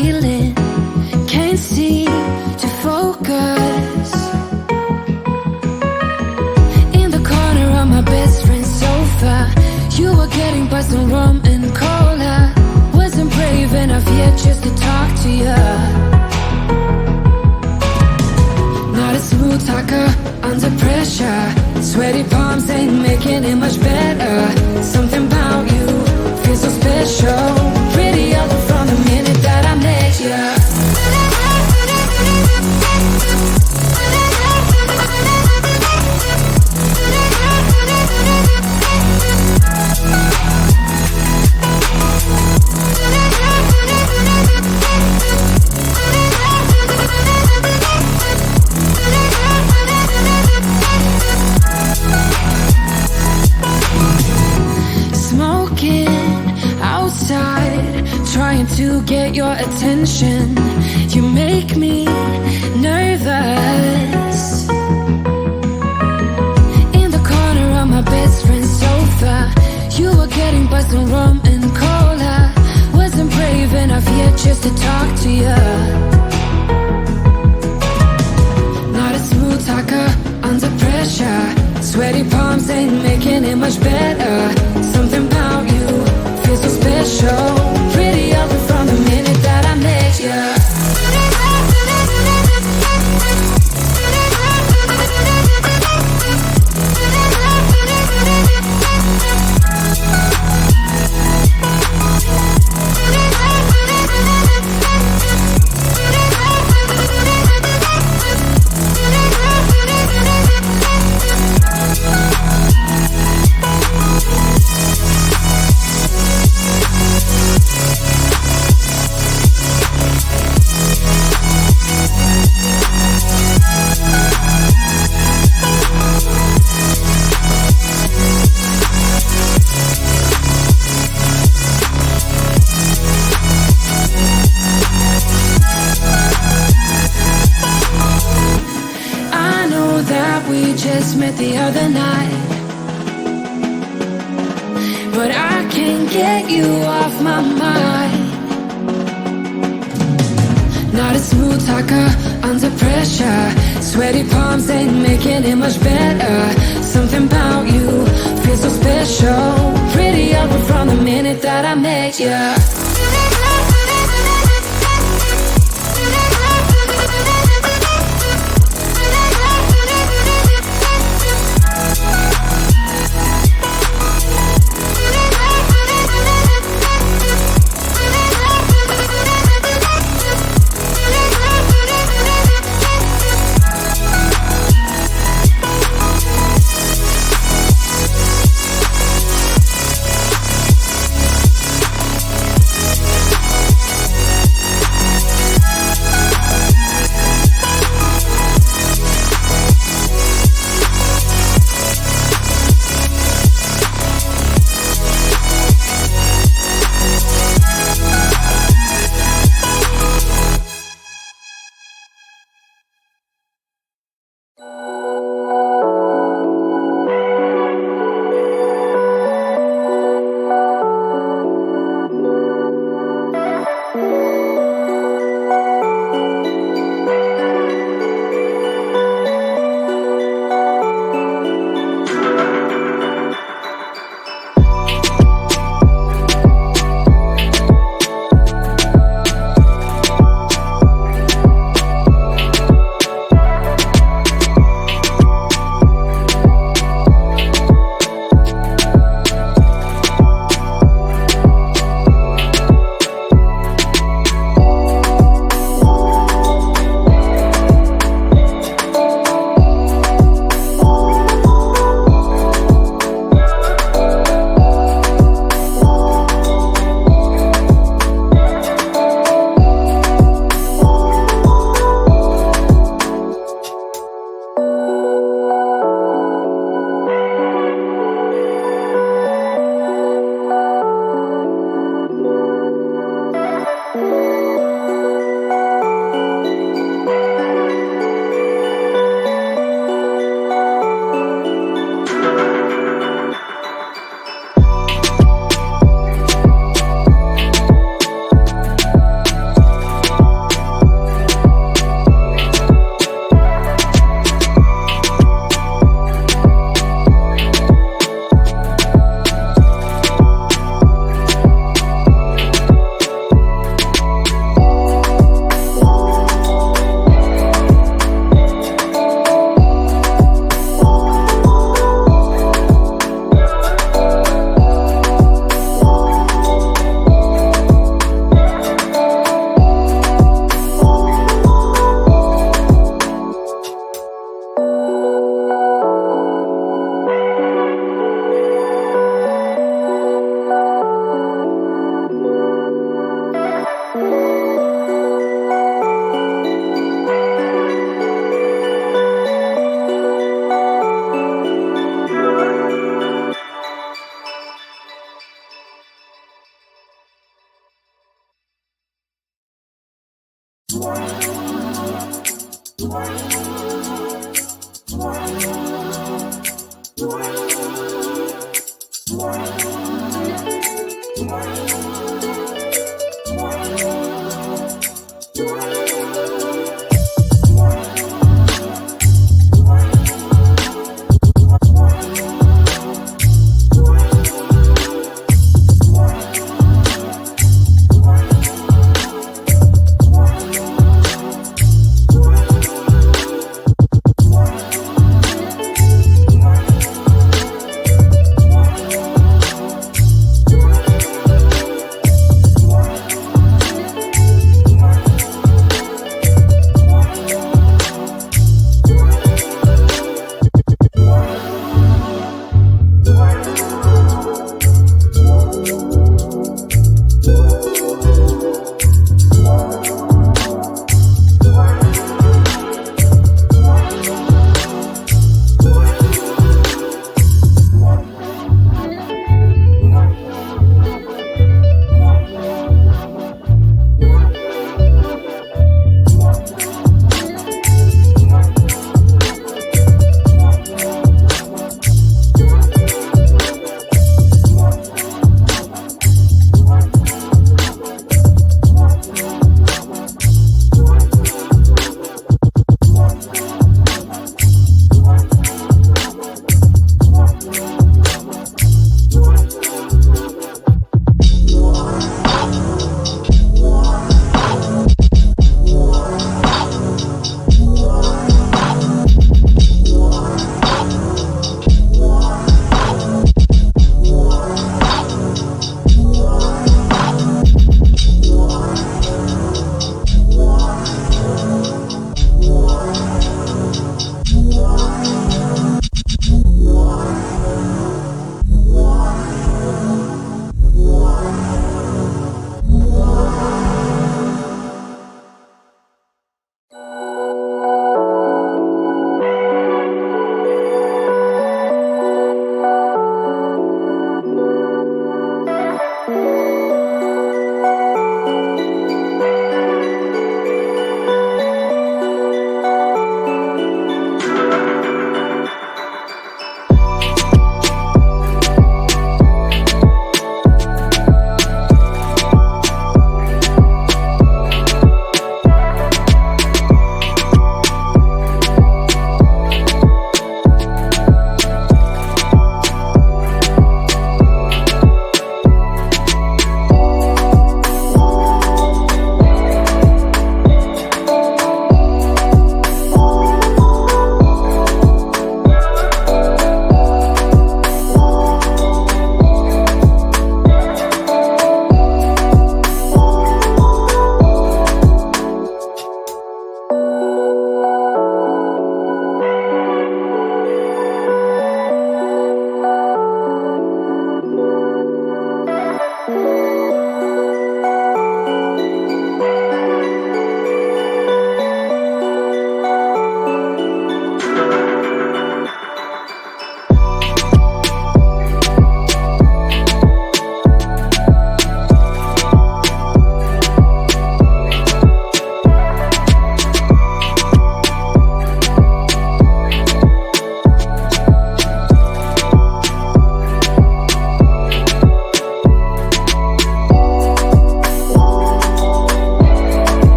feeling, can't seem to focus. In the corner of my best friend's sofa, you were getting by some rum and cola. Wasn't brave enough yet just to talk to you. Not a smooth talker under pressure. Sweaty palms ain't making it much better. Something about you feels so special. Pretty up from the minute that I met you. Trying to get your attention, you make me nervous. In the corner of my best friend's sofa, you were getting by some rum and cola. Wasn't brave enough yet just to talk to you. Not a smooth talker under pressure. Sweaty palms ain't making it much better. Something about you feels so special. Pretty up from the minute that I met you. Met the other night, but I can't get you off my mind. Not a smooth talker under pressure. Sweaty palms ain't making it much better. Something about you feels so special. Pretty up from the minute that I met you.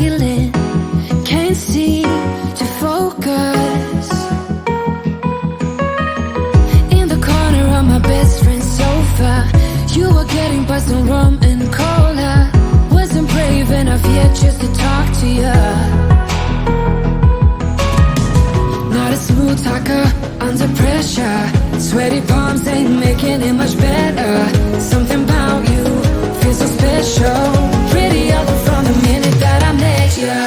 feeling, can't seem to focus. In the corner of my best friend's sofa, you were getting buzzed on rum and cola. Wasn't brave enough yet just to talk to you. Not a smooth talker, under pressure. Sweaty palms ain't making it much better. Something about you feels so special. Pretty other from the minute that I met you.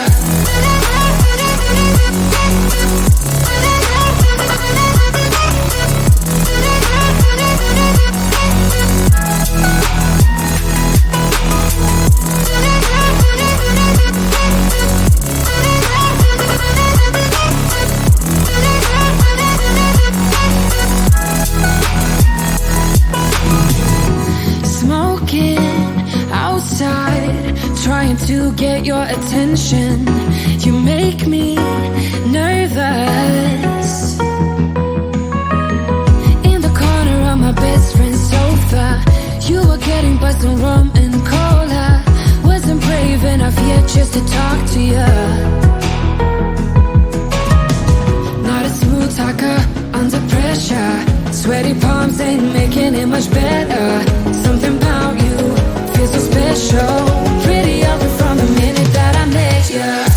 Trying to get your attention, you make me nervous. In the corner of my best friend's sofa, you were getting buzzed on rum and cola. Wasn't brave enough yet just to talk to you. Not a smooth talker, under pressure. Sweaty palms ain't making it much better. Something about you feels so special. Pretty other from the minute that I met you.